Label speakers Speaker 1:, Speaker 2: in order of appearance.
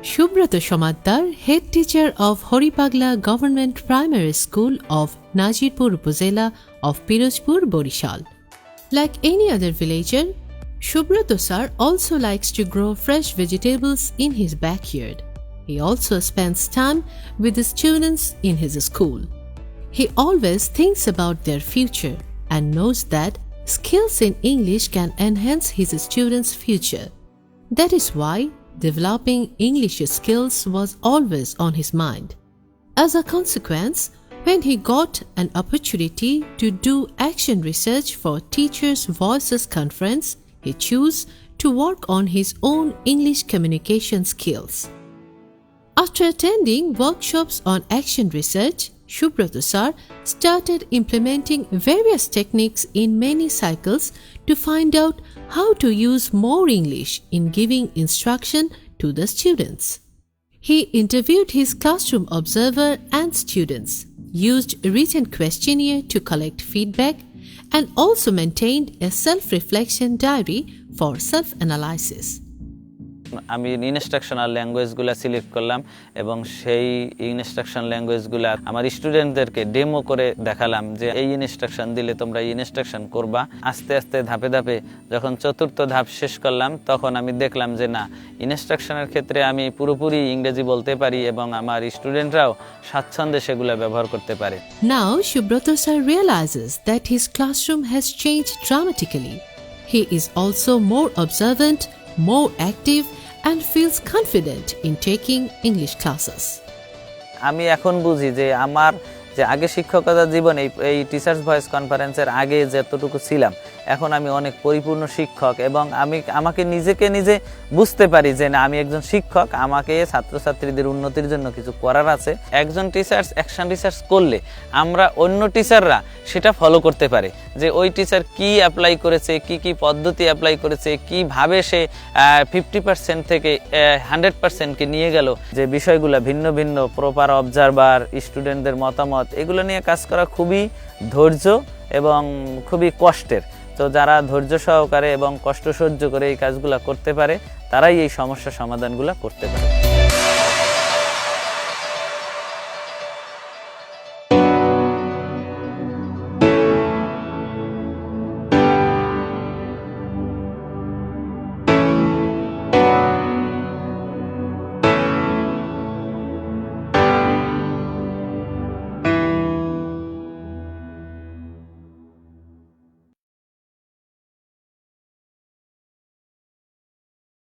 Speaker 1: Shubhrata Shomaddar, head teacher of Horipagla Government Primary School of Najirpur Upazela of Pirojpur, Borishal. Like any other villager, Shubhrata sir also likes to grow fresh vegetables in his backyard. He also spends time with the students in his school. He always thinks about their future and knows that skills in English can enhance his students' future. That is why developing English skills was always on his mind. As a consequence, when he got an opportunity to do action research for Teachers' Voices Conference, he chose to work on his own English communication skills. After attending workshops on action research, Shubhrata sir started implementing various techniques in many cycles to find out how to use more English in giving instruction to the students. He interviewed his classroom observer and students, used a written questionnaire to collect feedback, and also maintained a self-reflection diary for self-analysis.
Speaker 2: আমি instructional ল্যাঙ্গুয়েজগুলো select করলাম এবং সেই instruction ল্যাঙ্গুয়েজগুলো আমার স্টুডেন্টদেরকে demo করে দেখালাম যে এই ইনস্ট্রাকশন দিলে তোমরা এই ইনস্ট্রাকশন করবা। আস্তে আস্তে ধাপে ধাপে যখন চতুর্থ ধাপ শেষ করলাম তখন আমি দেখলাম যে না, ইনস্ট্রাকশনের ক্ষেত্রে আমি পুরোপুরি ইংরেজি বলতে পারি এবং আমার স্টুডেন্টরাও স্বাচ্ছন্দ্যে সেগুলো ব্যবহার করতে পারে।
Speaker 1: Now Shubhrata sir realizes that his classroom has changed dramatically. He is also more observant, more active, and feels confident in taking English classes.
Speaker 2: আমি এখন বুঝি যে আমার যে আগে শিক্ষকতা জীবনে এই টিচার্স ভয়েস কনফারেন্সের আগে যতটুকু ছিলাম, এখন আমি অনেক পরিপূর্ণ শিক্ষক এবং আমাকে নিজে বুঝতে পারি যে না, আমি একজন শিক্ষক, আমাকে ছাত্রছাত্রীদের উন্নতির জন্য কিছু করার আছে। একজন টিচার্স অ্যাকশন রিসার্চ করলে আমরা অন্য টিচাররা সেটা ফলো করতে পারে যে ওই টিচার কি অ্যাপ্লাই করেছে, কি পদ্ধতি অ্যাপ্লাই করেছে, কিভাবে সে 50% থেকে 100%কে নিয়ে গেল। যে বিষয়গুলো ভিন্ন ভিন্ন, প্রপার অবজারভার, স্টুডেন্টদের মতামত, এগুলো নিয়ে কাজ করা খুবই ধৈর্য এবং খুবই কষ্টের। তো যারা ধৈর্য সহকারে এবং কষ্ট সহ্য করে এই কাজগুলো করতে পারে, তারাই এই সমস্যা সমাধানগুলো করতে পারে।